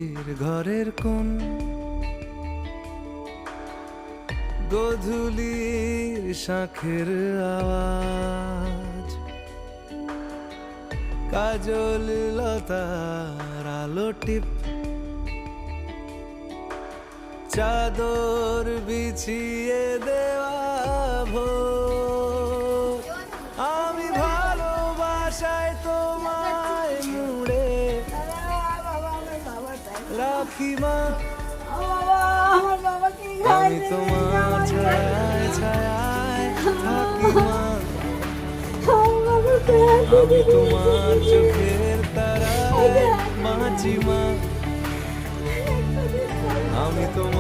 ঘরের কোন গোধূলির শাঁখের আওয়াজ, কাজল লতার আলো টিপ, চাদর বিছিয়ে দেওয়া ভোর। আমি ভালোবাসায় তোমায় মুড়ে রাখি মা, আমি তোমার ছায়ায় ছায়ায় থাকি মা, আমি তোমার চোখের তারায় বাঁচি মা, আমি তোমার